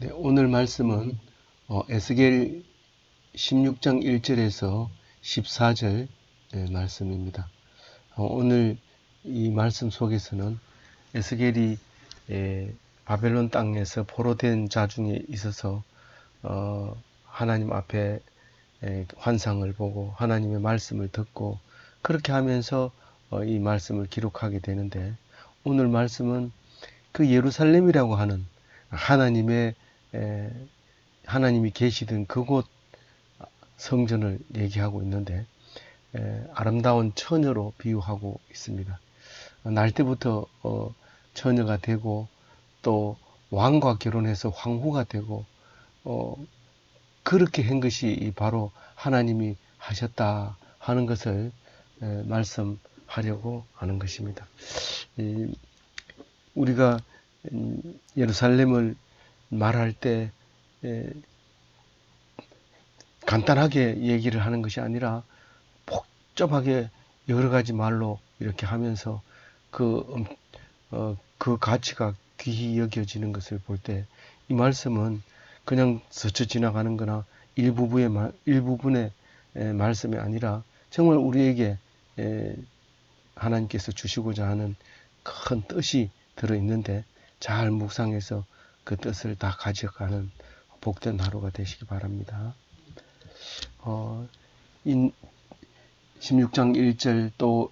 네, 오늘 말씀은 에스겔 16장 1절에서 14절 말씀입니다. 오늘 이 말씀 속에서는 에스겔이 바벨론 땅에서 포로된 자 중에 있어서 하나님 앞에 환상을 보고 하나님의 말씀을 듣고 그렇게 하면서 이 말씀을 기록하게 되는데, 오늘 말씀은 그 예루살렘이라고 하는 하나님이 계시던 그곳 성전을 얘기하고 있는데, 아름다운 처녀로 비유하고 있습니다. 날 때부터 처녀가 되고 또 왕과 결혼해서 황후가 되고 그렇게 한 것이 바로 하나님이 하셨다 하는 것을 말씀하려고 하는 것입니다. 우리가 예루살렘을 말할 때 간단하게 얘기를 하는 것이 아니라 복잡하게 여러 가지 말로 이렇게 하면서 그 가치가 귀히 여겨지는 것을 볼 때, 이 말씀은 그냥 스쳐 지나가는 거나 일부분의 말씀이 아니라 정말 우리에게 하나님께서 주시고자 하는 큰 뜻이 들어있는데, 잘 묵상해서 그 뜻을 다 가져가는 복된 하루가 되시기 바랍니다. 16장 1절, 또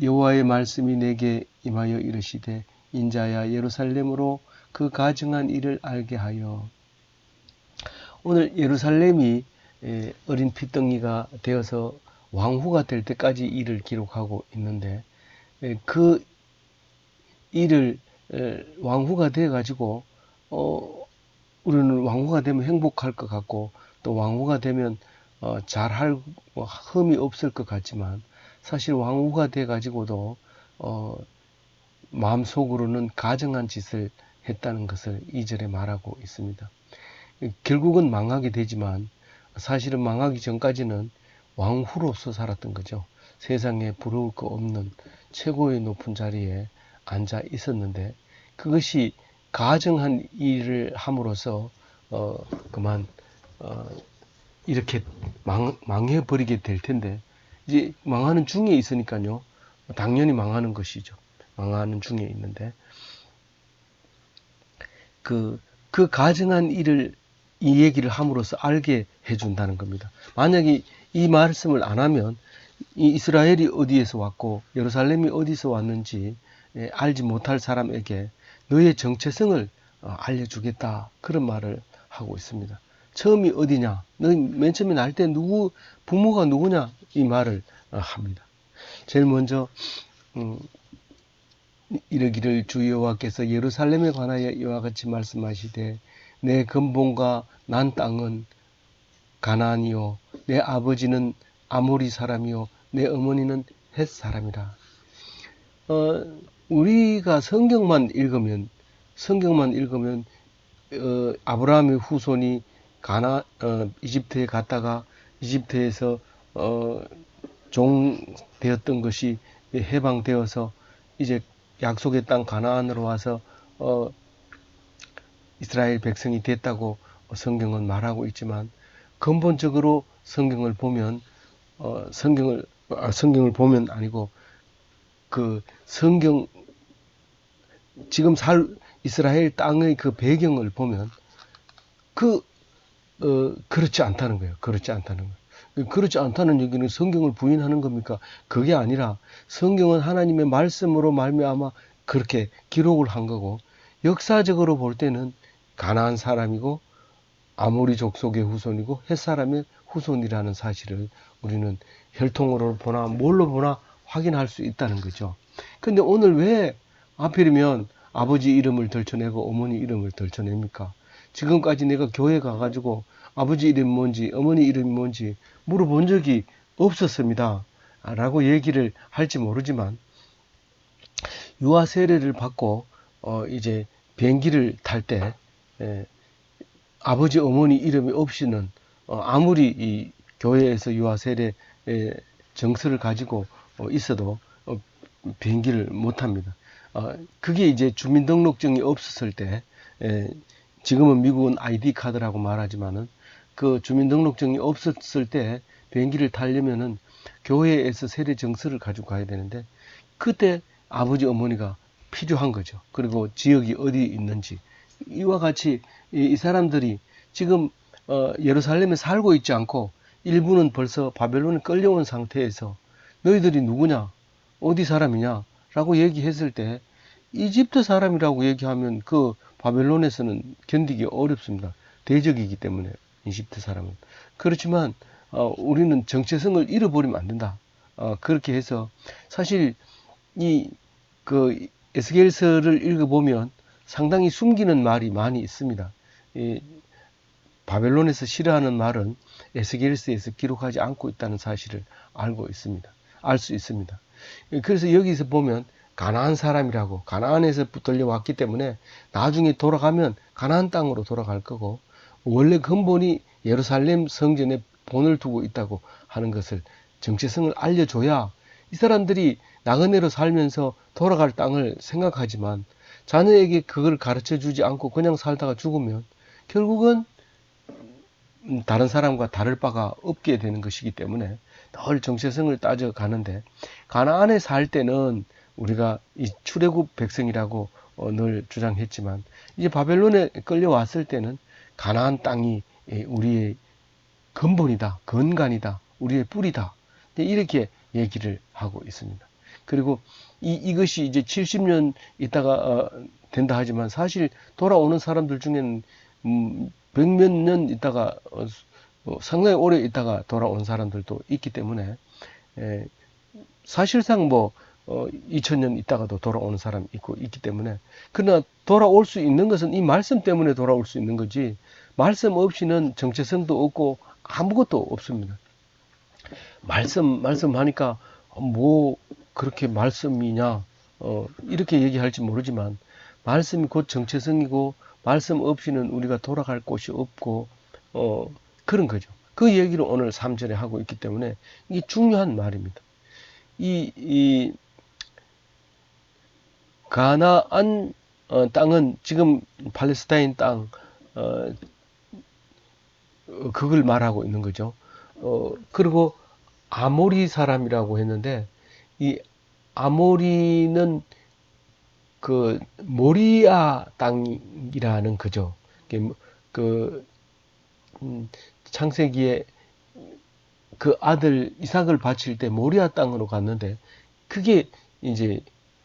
여호와의 말씀이 내게 임하여 이르시되 인자야 예루살렘으로 그 가증한 일을 알게 하여. 오늘 예루살렘이 어린 핏덩이가 되어서 왕후가 될 때까지 일을 기록하고 있는데, 그 일을 왕후가 되어 가지고 우리는 왕후가 되면 행복할 것 같고 또 왕후가 되면 잘할 흠이 없을 것 같지만, 사실 왕후가 돼 가지고도 마음속으로는 가증한 짓을 했다는 것을 2절에 말하고 있습니다. 결국은 망하게 되지만 사실은 망하기 전까지는 왕후로서 살았던 거죠. 세상에 부러울 거 없는 최고의 높은 자리에 앉아 있었는데, 그것이 가증한 일을 함으로써 그만 이렇게 망해버리게 될 텐데, 이제 망하는 중에 있으니까요. 당연히 망하는 것이죠. 망하는 중에 있는데, 그 가증한 일을 이 얘기를 함으로써 알게 해준다는 겁니다. 만약에 이 말씀을 안 하면 이 이스라엘이 어디에서 왔고 예루살렘이 어디서 왔는지 알지 못할 사람에게 너의 정체성을 알려주겠다, 그런 말을 하고 있습니다. 처음이 어디냐, 너 맨 처음에 날 때 부모가 누구냐, 이 말을 합니다. 제일 먼저 이르기를 주 여호와께서 예루살렘에 관하여 이와 같이 말씀하시되 내 근본과 난 땅은 가나안이요 내 아버지는 아모리 사람이요 내 어머니는 헷 사람이라. 우리가 성경만 읽으면 아브라함의 후손이 이집트에 갔다가 이집트에서 종 되었던 것이 해방되어서 이제 약속의 땅 가나안으로 와서 이스라엘 백성이 됐다고 성경은 말하고 있지만, 근본적으로 성경을 보면 아니고 그 성경 지금 이스라엘 땅의 그 배경을 보면 그렇지 않다는 거예요. 그렇지 않다는 얘기는 성경을 부인하는 겁니까? 그게 아니라 성경은 하나님의 말씀으로 말미암아 그렇게 기록을 한 거고, 역사적으로 볼 때는 가나안 사람이고 아모리 족속의 후손이고 헷 사람의 후손이라는 사실을 우리는 혈통으로 보나 뭘로 보나 확인할 수 있다는 거죠. 근데 오늘 왜 하필이면 아버지 이름을 들춰내고 어머니 이름을 들춰냅니까? 지금까지 내가 교회 가가지고 아버지 이름이 뭔지 어머니 이름이 뭔지 물어본 적이 없었습니다 라고 얘기를 할지 모르지만, 유아 세례를 받고 이제 비행기를 탈 때 아버지 어머니 이름이 없이는 아무리 이 교회에서 유아 세례 정서를 가지고 있어도 비행기를 못 합니다. 그게 이제 주민등록증이 없었을 때 지금은 미국은 ID 카드라고 말하지만은 그 주민등록증이 없었을 때 비행기를 타려면은 교회에서 세례 정서를 가지고 가야 되는데 그때 아버지 어머니가 필요한 거죠. 그리고 지역이 어디 있는지 이와 같이 이 사람들이 지금 예루살렘에 살고 있지 않고 일부는 벌써 바벨론에 끌려온 상태에서 너희들이 누구냐? 어디 사람이냐? 라고 얘기했을 때 이집트 사람이라고 얘기하면 그 바벨론에서는 견디기 어렵습니다. 대적이기 때문에 이집트 사람은. 그렇지만 우리는 정체성을 잃어버리면 안 된다. 그렇게 해서 사실 이 그 에스겔서를 읽어보면 상당히 숨기는 말이 많이 있습니다. 이 바벨론에서 싫어하는 말은 에스겔서에서 기록하지 않고 있다는 사실을 알고 있습니다. 알 수 있습니다. 그래서 여기서 보면 가나안 사람이라고 가나안에서 붙들려왔기 때문에 나중에 돌아가면 가나안 땅으로 돌아갈 거고 원래 근본이 예루살렘 성전에 본을 두고 있다고 하는 것을 정체성을 알려줘야 이 사람들이 나그네로 살면서 돌아갈 땅을 생각하지만 자녀에게 그걸 가르쳐 주지 않고 그냥 살다가 죽으면 결국은 다른 사람과 다를 바가 없게 되는 것이기 때문에 늘 정체성을 따져 가는데 가나안에 살 때는 우리가 이 출애굽 백성이라고 늘 주장했지만 이제 바벨론에 끌려왔을 때는 가나안 땅이 우리의 근본이다, 근간이다, 우리의 뿌리다 이렇게 얘기를 하고 있습니다. 그리고 이것이 이제 70년 있다가 된다 하지만 사실 돌아오는 사람들 중에는 백몇 년 있다가 상당히 오래 있다가 돌아온 사람들도 있기 때문에 사실상 뭐 2000년 있다가도 돌아오는 사람이 있기 때문에 그러나 돌아올 수 있는 것은 이 말씀 때문에 돌아올 수 있는 거지 말씀 없이는 정체성도 없고 아무것도 없습니다. 말씀하니까 뭐 그렇게 말씀이냐 이렇게 얘기할지 모르지만 말씀이 곧 정체성이고 말씀 없이는 우리가 돌아갈 곳이 없고 그런 거죠. 그 얘기를 오늘 3절에 하고 있기 때문에 이게 중요한 말입니다. 이 가나안 땅은 지금 팔레스타인 땅 그걸 말하고 있는 거죠. 그리고 아모리 사람이라고 했는데 이 아모리는 그 모리아 땅이라는 거죠. 그 창세기에 그 아들 이삭을 바칠 때 모리아 땅으로 갔는데 그게 이제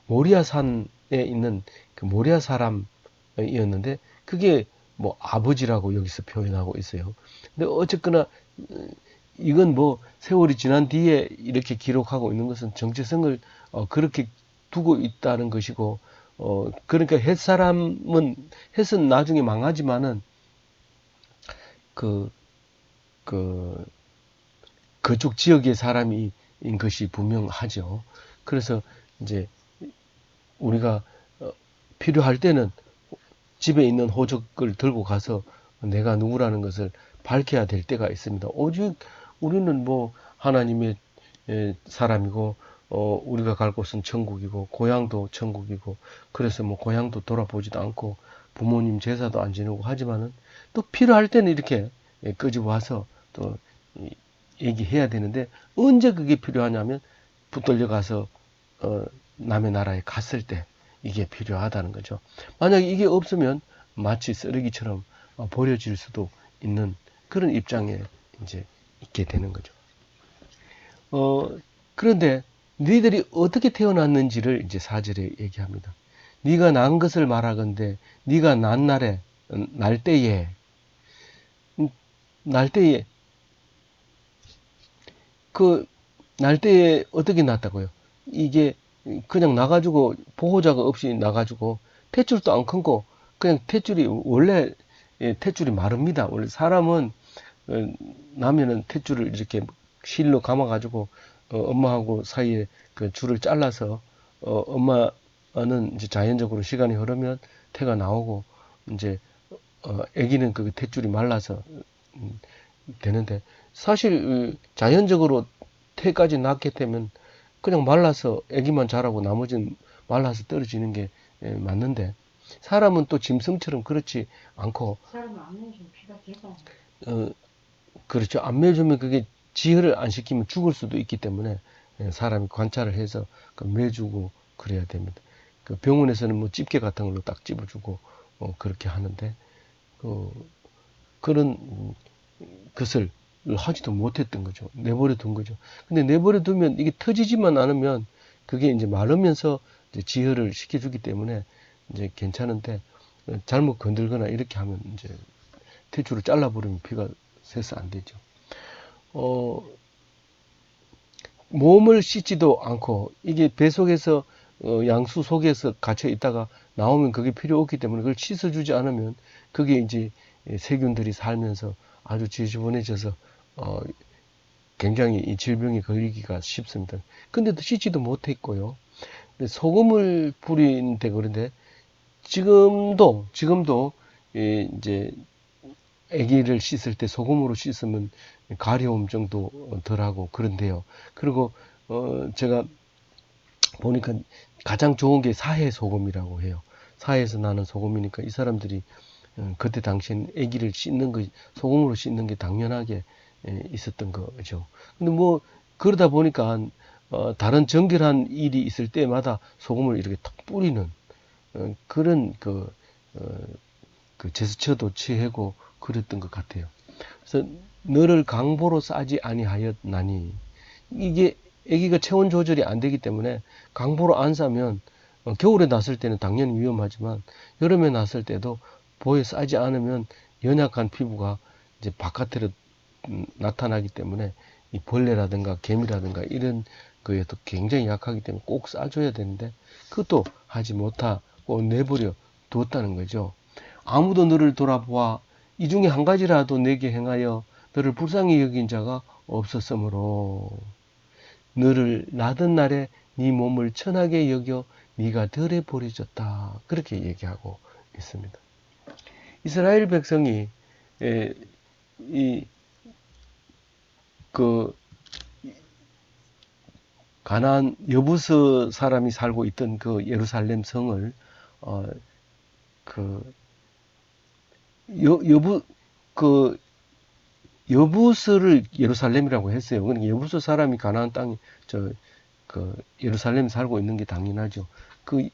모리아 산에 있는 그 모리아 사람이었는데 그게 뭐 아버지라고 여기서 표현하고 있어요. 근데 어쨌거나 이건 뭐 세월이 지난 뒤에 이렇게 기록하고 있는 것은 정체성을 그렇게 두고 있다는 것이고 그러니까 헷은 나중에 망하지만은 그쪽 지역의 사람인 것이 분명하죠. 그래서 이제 우리가 필요할 때는 집에 있는 호적을 들고 가서 내가 누구라는 것을 밝혀야 될 때가 있습니다. 오직 우리는 뭐 하나님의 사람이고 우리가 갈 곳은 천국이고 고향도 천국이고 그래서 뭐 고향도 돌아보지도 않고 부모님 제사도 안 지내고 하지만은 또 필요할 때는 이렇게 끄집어 와서 또 얘기해야 되는데 언제 그게 필요하냐면 붙들려 가서 남의 나라에 갔을 때 이게 필요하다는 거죠. 만약에 이게 없으면 마치 쓰레기처럼 버려질 수도 있는 그런 입장에 이제 있게 되는 거죠. 그런데 너희들이 어떻게 태어났는지를 이제 4절에 얘기합니다. 네가 난 것을 말하건대 네가 난 날에 날 때에 그 날 때에 어떻게 났다고요? 이게 그냥 나가지고 보호자가 없이 나가지고 탯줄도 안 큰거 그냥 탯줄이 원래 탯줄이 마릅니다. 원래 사람은 나면은 탯줄을 이렇게 실로 감아가지고 엄마하고 사이에 그 줄을 잘라서 엄마는 이제 자연적으로 시간이 흐르면 태가 나오고 이제 아기는 그 탯줄이 말라서 되는데 사실 자연적으로 태까지 낳게 되면 그냥 말라서 아기만 자라고 나머지는 말라서 떨어지는 게 맞는데 사람은 또 짐승처럼 그렇지 않고, 사람은 안 내주면 피가 개가 그렇죠. 안 매주면 그게 지혈을 안 시키면 죽을 수도 있기 때문에 사람이 관찰을 해서 매주고 그래야 됩니다. 그 병원에서는 뭐 집게 같은 걸로 딱 집어주고 그렇게 하는데 그런 것을 하지도 못했던 거죠. 내버려 둔 거죠. 근데 내버려 두면 이게 터지지만 않으면 그게 이제 마르면서 이제 지혈을 시켜주기 때문에 이제 괜찮은데 잘못 건들거나 이렇게 하면 이제 대추를 잘라버리면 피가 새서 안 되죠. 어, 몸을 씻지도 않고 이게 배 속에서 양수 속에서 갇혀 있다가 나오면 그게 필요 없기 때문에 그걸 씻어주지 않으면 그게 이제 세균들이 살면서 아주 지저분해져서 어, 굉장히 이 질병에 걸리기가 쉽습니다. 근데도 씻지도 못했고요. 소금을 뿌리는데 그런데 지금도 이제 아기를 씻을 때 소금으로 씻으면 가려움 정도 덜하고 그런데요. 그리고 제가 보니까 가장 좋은 게 사해 소금이라고 해요. 사해에서 나는 소금이니까 이 사람들이 그때 당시엔 아기를 씻는 거 소금으로 씻는 게 당연하게 있었던 거죠. 근데 뭐 그러다 보니까 다른 정결한 일이 있을 때마다 소금을 이렇게 탁 뿌리는 그런 어, 그 제스처도 취하고 그랬던 것 같아요. 그래서 너를 강보로 싸지 아니하였나니 이게 아기가 체온 조절이 안 되기 때문에 강보로 안 싸면 겨울에 났을 때는 당연히 위험하지만 여름에 났을 때도 보에 싸지 않으면 연약한 피부가 이제 바깥으로 나타나기 때문에 이 벌레라든가 개미라든가 이런 거에도 굉장히 약하기 때문에 꼭 싸줘야 되는데 그것도 하지 못하고 내버려 두었다는 거죠. 아무도 너를 돌아보아 이 중에 한 가지라도 내게 행하여 너를 불쌍히 여긴 자가 없었으므로 너를 낳던 날에 네 몸을 천하게 여겨 네가 덜에 버려졌다. 그렇게 얘기하고 있습니다. 이스라엘 백성이 이 그 가나안 여부스 사람이 살고 있던 그 예루살렘 성을 어, 그 여부 그 여부스를 예루살렘이라고 했어요. 그러니까 여부스 사람이 가나안 땅에 그 예루살렘에 살고 있는 게 당연하죠. 그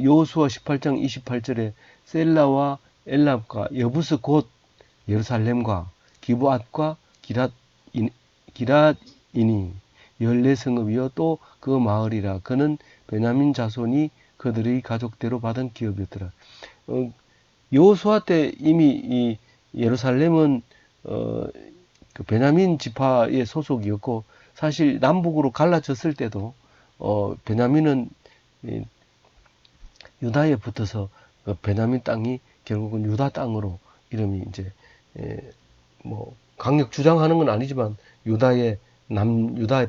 여호수아 18장 28절에 셀라와 엘랍과 여부스 곧 예루살렘과 기브앗과 기랏이니 14성읍이요 또 그 마을이라 그는 베냐민 자손이 그들의 가족대로 받은 기업이었더라. 여호수아 때 이미 이 예루살렘은 어, 그 베냐민 지파의 소속이었고 사실 남북으로 갈라졌을 때도 베냐민은 유다에 붙어서 그 베냐민 땅이 결국은 유다 땅으로 이름이 이제 뭐 강력 주장하는 건 아니지만 유다의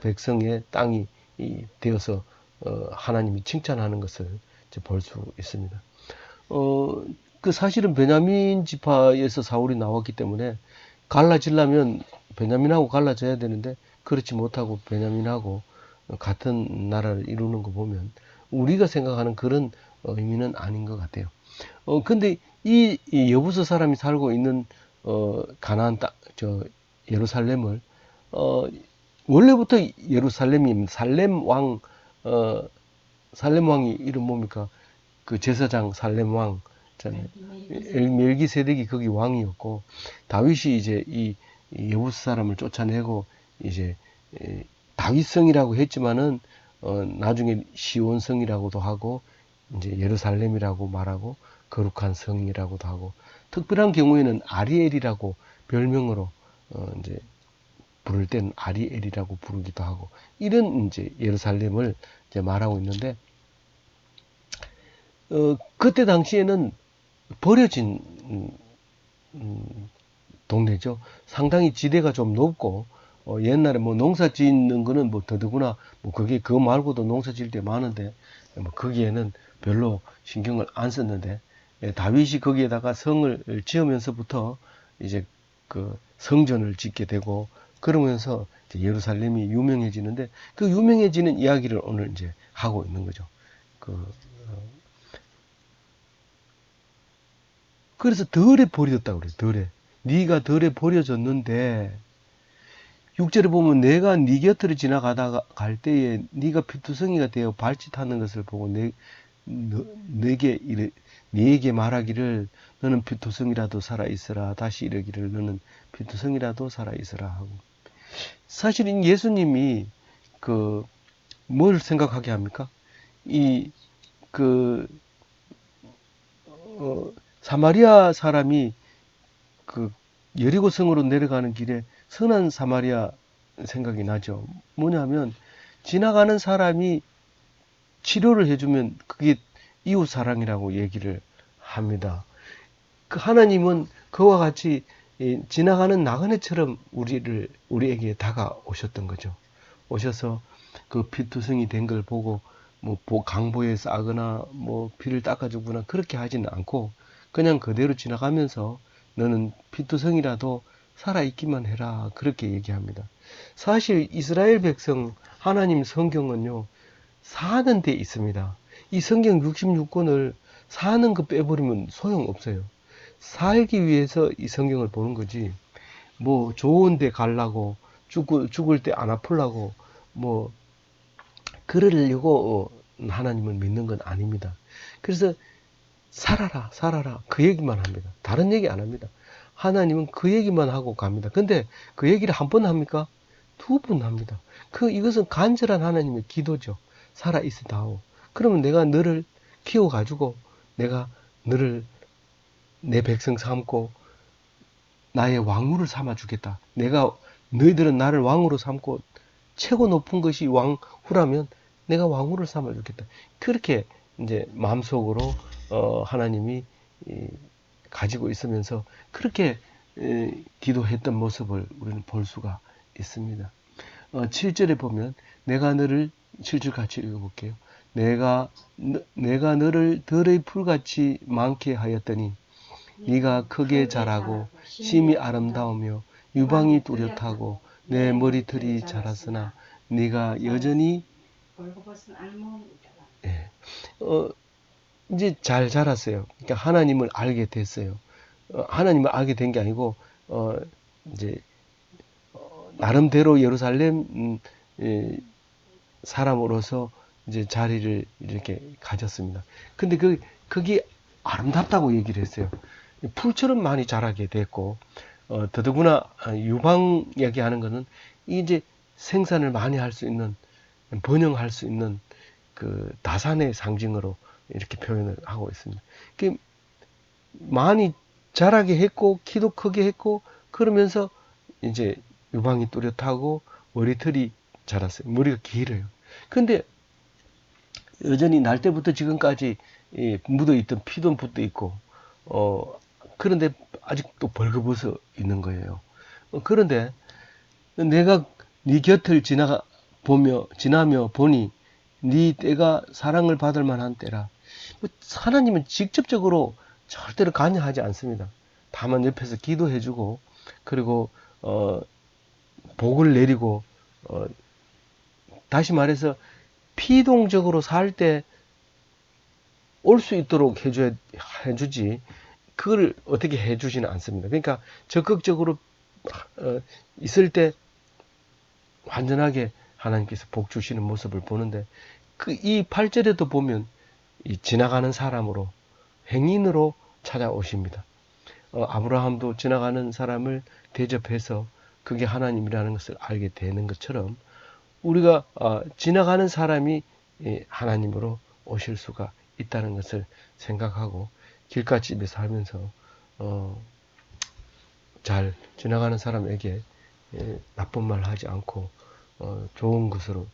백성의 땅이 되어서 하나님이 칭찬하는 것을 볼 수 있습니다. 그 사실은 베냐민 지파에서 사울이 나왔기 때문에 갈라지려면 베냐민하고 갈라져야 되는데 그렇지 못하고 베냐민하고 같은 나라를 이루는 거 보면 우리가 생각하는 그런 의미는 아닌 것 같아요. 근데 이 여부서 사람이 살고 있는 가나안 땅, 예루살렘을 어, 원래부터 예루살렘이 어, 살렘 왕이 이름 뭡니까? 그 제사장 살렘 왕 잖아요. 멜기세덱이 거기 왕이었고 다윗이 이제 이 여부스 사람을 쫓아내고 이제 다윗성이라고 했지만은 나중에 시온성이라고도 하고 이제 예루살렘이라고 말하고 거룩한 성이라고도 하고 특별한 경우에는 아리엘이라고 별명으로 이제 부를 땐 아리엘이라고 부르기도 하고 이런 이제 예루살렘을 이제 말하고 있는데 그때 당시에는 버려진 동네죠. 상당히 지대가 좀 높고 옛날에 뭐 농사 짓는 거는 뭐 더더구나 뭐 그게 그거 말고도 농사 지을 때 많은데 뭐 거기에는 별로 신경을 안 썼는데 다윗이 거기에다가 성을 지으면서부터 이제 그 성전을 짓게 되고 그러면서 이제 예루살렘이 유명해지는데 그 유명해지는 이야기를 오늘 이제 하고 있는 거죠. 그 그래서 덜에 버려졌다고 그래요. 덜에. 네가 덜에 버려졌는데 6절에 보면 내가 네 곁으로 지나가다가 갈 때에 네가 피투성이가 되어 발짓하는 것을 보고 내게 네게 말하기를 너는 피투성이라도 살아 있으라. 다시 이르기를 너는 피투성이라도 살아 있으라 하고. 사실은 예수님이 그 뭘 생각하게 합니까? 이 그 사마리아 사람이 그 여리고 성으로 내려가는 길에 선한 사마리아 생각이 나죠. 뭐냐면 지나가는 사람이 치료를 해주면 그게 이웃 사랑이라고 얘기를 합니다. 그 하나님은 그와 같이 지나가는 나그네처럼 우리에게 다가오셨던 거죠. 오셔서 그 피투성이 된 걸 보고 뭐 강보에 싸거나 뭐 피를 닦아주거나 그렇게 하지는 않고 그냥 그대로 지나가면서 너는 피투성이라도 살아있기만 해라 그렇게 얘기합니다. 사실 이스라엘 백성 하나님 성경은요 사는 데 있습니다. 이 성경 66권을 사는 거 빼버리면 소용없어요. 살기 위해서 이 성경을 보는 거지 뭐 좋은 데 가려고 죽을 때 안 아플라고 뭐 그러려고 하나님을 믿는 건 아닙니다. 그래서 살아라 살아라 그 얘기만 합니다. 다른 얘기 안 합니다. 하나님은 그 얘기만 하고 갑니다. 근데 그 얘기를 한 번 합니까? 2번 합니다. 이것은 간절한 하나님의 기도죠. 살아 있으다오. 그러면 내가 너를 키워가지고 내가 너를 내 백성 삼고 나의 왕후를 삼아 주겠다. 너희들은 나를 왕으로 삼고 최고 높은 것이 왕후라면 내가 왕후를 삼아 주겠다. 그렇게 이제 마음속으로 하나님이 가지고 있으면서 그렇게 기도했던 모습을 우리는 볼 수가 있습니다. 7절에 보면 내가 너를 7절 같이 읽어볼게요. 내가 너를 들의 풀같이 많게 하였더니 네가 크게 자라고 심히 아름다우며 유방이 뚜렷하고 내 머리털이 자랐으나 네가 여전히 벌거벗은 알몸이더라. 예, 이제 잘 자랐어요. 그러니까 하나님을 알게 됐어요. 하나님을 알게 된 게 아니고 이제 나름대로 예루살렘 사람으로서 이제 자리를 이렇게 가졌습니다. 근데 그게 아름답다고 얘기를 했어요. 풀처럼 많이 자라게 됐고, 더더구나 유방 얘기하는 거는 이제 생산을 많이 할 수 있는, 번영할 수 있는 그 다산의 상징으로 이렇게 표현을 하고 있습니다. 많이 자라게 했고, 키도 크게 했고, 그러면서 이제 유방이 뚜렷하고 머리털이 자랐어요. 머리가 길어요. 근데 여전히 날 때부터 지금까지 묻어있던 피도 묻어 있고, 그런데 아직도 벌거벗어 있는 거예요. 그런데 내가 네 곁을 지나며 보니 네 때가 사랑을 받을 만한 때라. 하나님은 직접적으로 절대로 관여하지 않습니다. 다만 옆에서 기도해주고 그리고 복을 내리고 다시 말해서 피동적으로 살 때 올 수 있도록 해주지 그걸 어떻게 해주지는 않습니다. 그러니까 적극적으로 있을 때 완전하게 하나님께서 복 주시는 모습을 보는데 이 8절에도 보면 이 지나가는 사람으로 행인으로 찾아오십니다. 아브라함도 지나가는 사람을 대접해서 그게 하나님이라는 것을 알게 되는 것처럼 우리가 지나가는 사람이 하나님으로 오실 수가 있다는 것을 생각하고 길가집에 살면서 잘 지나가는 사람에게 나쁜 말 하지 않고 좋은 것으로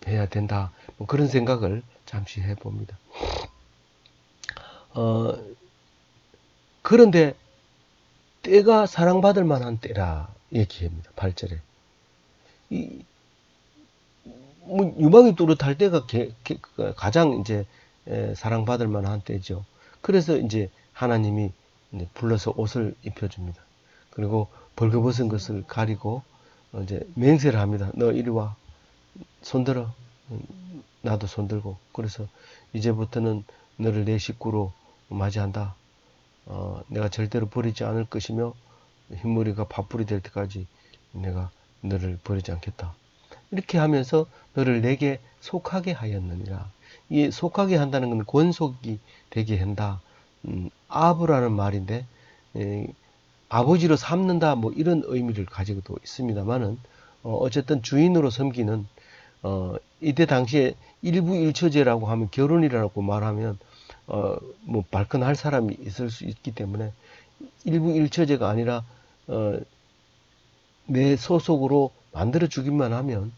해야 된다. 뭐 그런 생각을 잠시 해봅니다. 그런데 때가 사랑받을 만한 때라 얘기합니다. 8절에. 뭐 유방이 뚜렷할 때가 가장 이제 사랑받을 만한 때죠. 그래서 이제 하나님이 이제 불러서 옷을 입혀줍니다. 그리고 벌거벗은 것을 가리고 이제 맹세를 합니다. 너 이리 와. 손들어. 나도 손들고. 그래서 이제부터는 너를 내 식구로 맞이한다. 내가 절대로 버리지 않을 것이며 흰머리가 밥풀이 될 때까지 내가 너를 버리지 않겠다. 이렇게 하면서 너를 내게 속하게 하였느니라. 이 속하게 한다는 건 권속이 되게 한다. 아브라는 말인데 아버지로 삼는다 뭐 이런 의미를 가지고도 있습니다만은 어쨌든 주인으로 섬기는 이때 당시에 일부일처제라고 하면 결혼이라고 말하면 뭐 발끈할 사람이 있을 수 있기 때문에 일부일처제가 아니라 내 소속으로 만들어 주기만 하면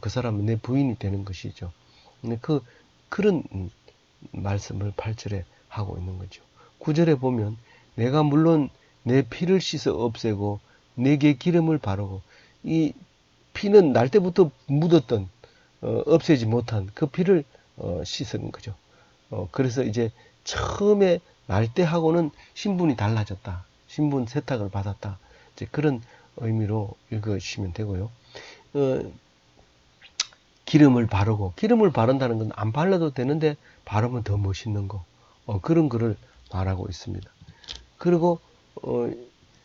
그 사람은 내 부인이 되는 것이죠. 근데 그런 말씀을 8절에 하고 있는 거죠. 9절에 보면 내가 물론 내 피를 씻어 없애고 내게 기름을 바르고 이 피는 날 때부터 묻었던 없애지 못한 그 피를 씻는 거죠. 그래서 이제 처음에 날 때하고는 신분이 달라졌다. 신분 세탁을 받았다. 이제 그런 의미로 읽으시면 되고요. 기름을 바르고 기름을 바른다는 건 안 발라도 되는데 바르면 더 멋있는 거 그런 거를 말하고 있습니다. 그리고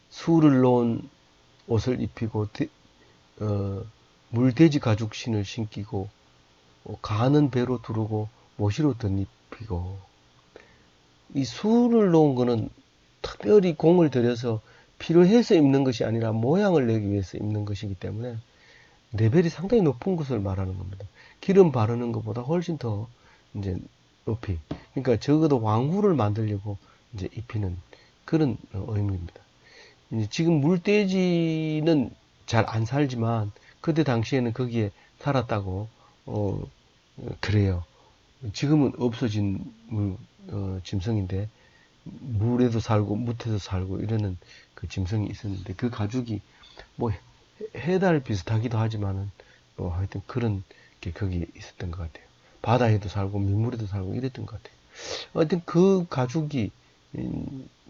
수를 놓은 옷을 입히고 물돼지 가죽 신을 신기고 가는 배로 두르고 모시로 덧입히고 이 수를 놓은 거는 특별히 공을 들여서 필요해서 입는 것이 아니라 모양을 내기 위해서 입는 것이기 때문에 레벨이 상당히 높은 것을 말하는 겁니다. 기름 바르는 것보다 훨씬 더 이제 높이. 그러니까 적어도 왕후를 만들려고 이제 입히는 그런 의미입니다. 이제 지금 물돼지는 잘 안 살지만 그때 당시에는 거기에 살았다고 그래요. 지금은 없어진 짐승인데 물에도 살고 묻에도 살고 이러는 그 짐승이 있었는데 그 가죽이 뭐 해달 비슷하기도 하지만은 하여튼 그런 게 거기 있었던 것 같아요. 바다에도 살고 민물에도 살고 이랬던 것 같아요. 하여튼 그 가죽이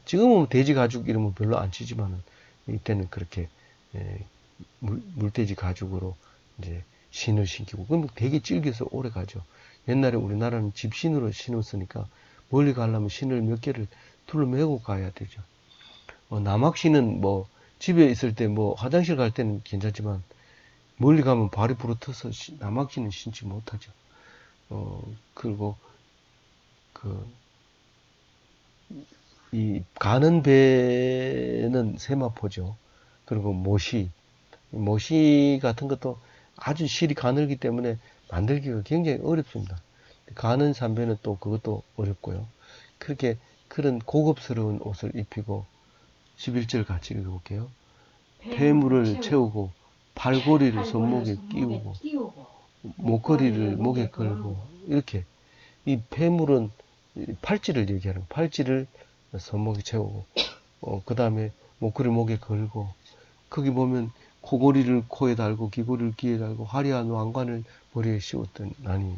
지금은 돼지 가죽 이름은 별로 안 치지만은 이때는 그렇게 물돼지 가죽으로 이제 신을 신기고 그럼 되게 질겨서 오래 가죠. 옛날에 우리나라는 집신으로 신었으니까 멀리 가려면 신을 몇 개를 둘러매고 가야 되죠. 남학신은 뭐 집에 있을 때 뭐 화장실 갈 때는 괜찮지만 멀리 가면 발이 부러터서 남학신은 신지 못하죠. 그리고 이 가는 배는 세마포죠. 그리고 모시 같은 것도 아주 실이 가늘기 때문에 만들기가 굉장히 어렵습니다. 가는 삼배는 또 그것도 어렵고요. 그렇게 그런 고급스러운 옷을 입히고 11절 같이 읽어볼게요. 폐물을 채우고 팔고리를 손목에 끼우고 목걸이를 목에 걸고 이렇게 이 폐물은 팔찌를 얘기하는 팔찌를 손목에 채우고 그 다음에 목걸이 목에 걸고 거기 보면 코고리를 코에 달고 귀고리를 귀에 달고 화려한 왕관을 머리에 씌웠던 나니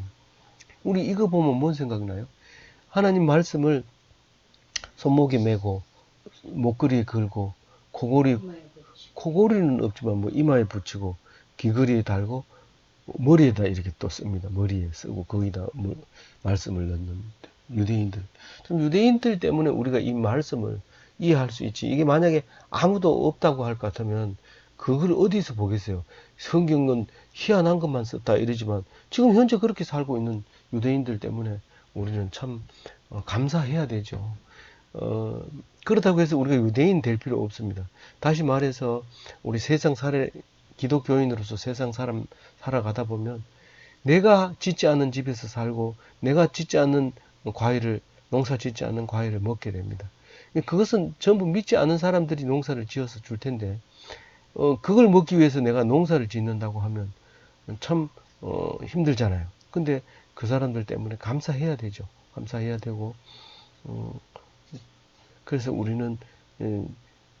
우리 이거 보면 뭔 생각나요? 하나님 말씀을 손목에 메고 목걸이에 걸고 코고리는 없지만 뭐 이마에 붙이고 귀걸이에 달고 머리에다 이렇게 또 씁니다. 머리에 쓰고 거기다 뭐 말씀을 넣는 유대인들. 좀 유대인들 때문에 우리가 이 말씀을 이해할 수 있지. 이게 만약에 아무도 없다고 할 것 같으면 그걸 어디서 보겠어요. 성경은 희한한 것만 썼다 이러지만 지금 현재 그렇게 살고 있는 유대인들 때문에 우리는 참 감사해야 되죠. 그렇다고 해서 우리가 유대인 될 필요 없습니다. 다시 말해서 우리 세상 기독교인으로서 세상 사람 살아가다 보면 내가 짓지 않은 집에서 살고 내가 짓지 않는 농사 짓지 않는 과일을 먹게 됩니다. 그것은 전부 믿지 않은 사람들이 농사를 지어서 줄 텐데 그걸 먹기 위해서 내가 농사를 짓는다고 하면 참 힘들잖아요. 근데 그 사람들 때문에 감사해야 되죠. 감사해야 되고 그래서 우리는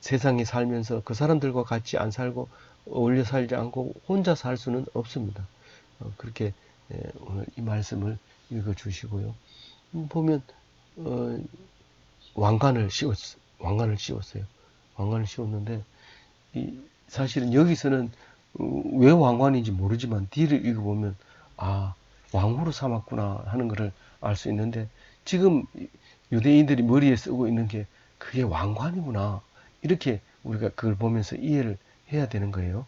세상에 살면서 그 사람들과 같이 안 살고 어울려 살지 않고 혼자 살 수는 없습니다. 그렇게 오늘 이 말씀을 읽어 주시고요. 보면 왕관을 씌웠어요. 왕관을 씌웠는데 사실은 여기서는 왜 왕관인지 모르지만 뒤를 읽어보면 아 왕후로 삼았구나 하는 것을 알 수 있는데 지금 유대인들이 머리에 쓰고 있는 게 그게 왕관이구나. 이렇게 우리가 그걸 보면서 이해를 해야 되는 거예요.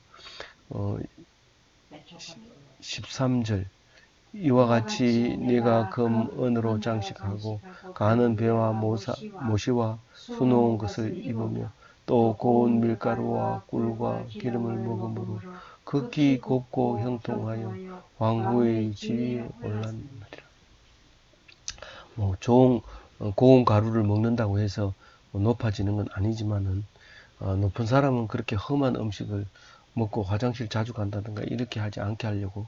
13절 이와 같이 네가 금, 은으로 장식하고 가는 배와 모시와 수놓은 것을 입으며 또 고운 밀가루와 꿀과 기름을 먹음으로 극히 곱고 형통하여 왕후의 지위에 올랐느니라. 좋은 고운 가루를 먹는다고 해서 높아지는 건 아니지만은 높은 사람은 그렇게 험한 음식을 먹고 화장실 자주 간다든가 이렇게 하지 않게 하려고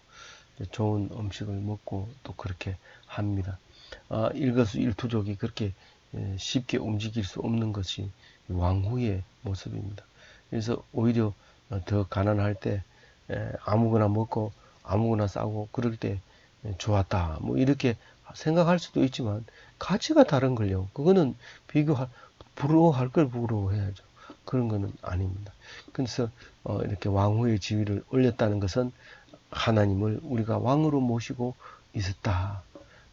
좋은 음식을 먹고 또 그렇게 합니다. 일거수일투족이 그렇게 쉽게 움직일 수 없는 것이 왕후의 모습입니다. 그래서 오히려 더 가난할 때 아무거나 먹고 아무거나 싸고 그럴 때 좋았다. 뭐 이렇게 생각할 수도 있지만 가치가 다른 걸요. 그거는 부러워할 걸 부러워해야죠. 그런 거는 아닙니다. 그래서 이렇게 왕후의 지위를 올렸다는 것은 하나님을 우리가 왕으로 모시고 있었다.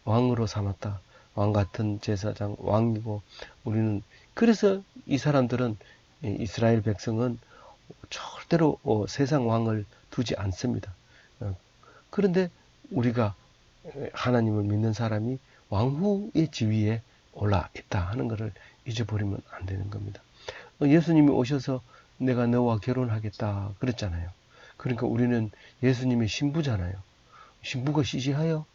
왕으로 삼았다. 왕 같은 제사장, 왕이고 우리는 그래서 이 사람들은 이스라엘 백성은 절대로 세상 왕을 두지 않습니다. 그런데 우리가 하나님을 믿는 사람이 왕후의 지위에 올라 있다 하는 것을 잊어버리면 안 되는 겁니다. 예수님이 오셔서 내가 너와 결혼하겠다 그랬잖아요. 그러니까 우리는 예수님의 신부잖아요. 신부가 시시하여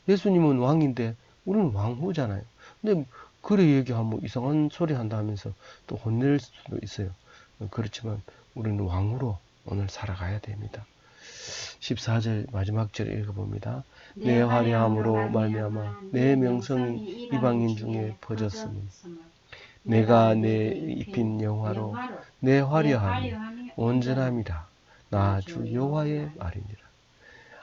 예수님은 왕인데 우리는 왕후잖아요. 근데 그래 얘기하면 이상한 소리 한다 하면서 또 혼낼 수도 있어요. 그렇지만 우리는 왕으로 오늘 살아가야 됩니다. 14절 마지막 절 읽어봅니다. 내 화려함으로 말미암아 내 명성이 이방인 중에 퍼졌으니 내가 내 입힌 영화로 내 화려함이 온전함이라 나 주 여호와의 말이니라.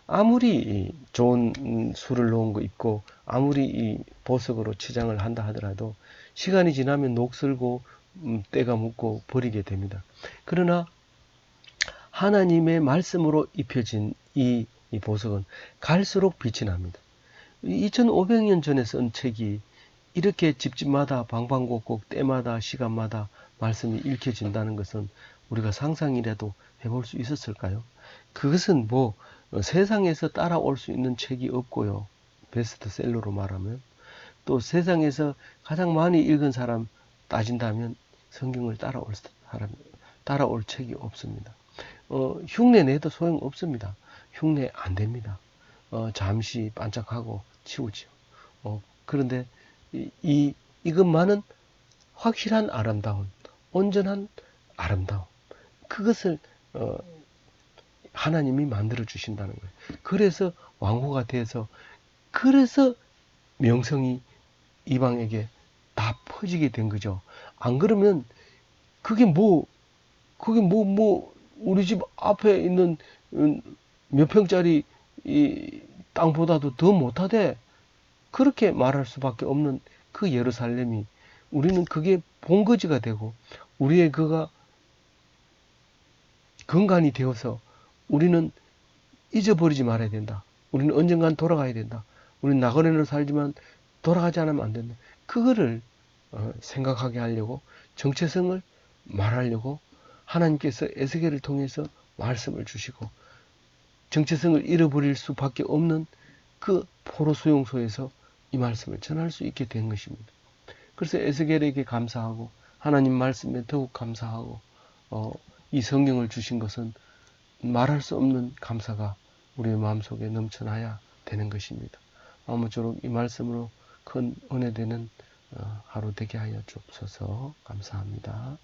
아무리 좋은 술을 놓은 거 입고 아무리 이 보석으로 치장을 한다 하더라도 시간이 지나면 녹슬고 때가 묻고 버리게 됩니다. 그러나 하나님의 말씀으로 입혀진 이 보석은 갈수록 빛이 납니다. 2500년 전에 쓴 책이 이렇게 집집마다 방방곡곡 때마다 시간마다 말씀이 읽혀진다는 것은 우리가 상상이라도 해볼 수 있었을까요? 그것은 세상에서 따라올 수 있는 책이 없고요. 베스트셀러로 말하면 또 세상에서 가장 많이 읽은 사람 따진다면 성경을 따라올 책이 없습니다. 흉내 내도 소용 없습니다. 흉내 안 됩니다. 잠시 반짝하고 치우죠. 그런데 이것만은 확실한 아름다움, 온전한 아름다움. 그것을 하나님이 만들어 주신다는 거예요. 그래서 왕후가 돼서 그래서 명성이 이방에게 다 퍼지게 된 거죠. 안 그러면 그게 우리 집 앞에 있는 몇 평짜리 이 땅보다도 더 못하대. 그렇게 말할 수밖에 없는 그 예루살렘이 우리는 그게 본거지가 되고 우리의 그가 근간이 되어서 우리는 잊어버리지 말아야 된다. 우리는 언젠간 돌아가야 된다. 우리는 나그네로 살지만 돌아가지 않으면 안 된다. 그거를 생각하게 하려고 정체성을 말하려고 하나님께서 에스겔을 통해서 말씀을 주시고 정체성을 잃어버릴 수밖에 없는 그 포로 수용소에서 이 말씀을 전할 수 있게 된 것입니다. 그래서 에스겔에게 감사하고 하나님 말씀에 더욱 감사하고 이 성경을 주신 것은 말할 수 없는 감사가 우리의 마음속에 넘쳐나야 되는 것입니다. 아무쪼록 이 말씀으로 큰 은혜 되는 하루 되게 하여 주옵소서. 감사합니다.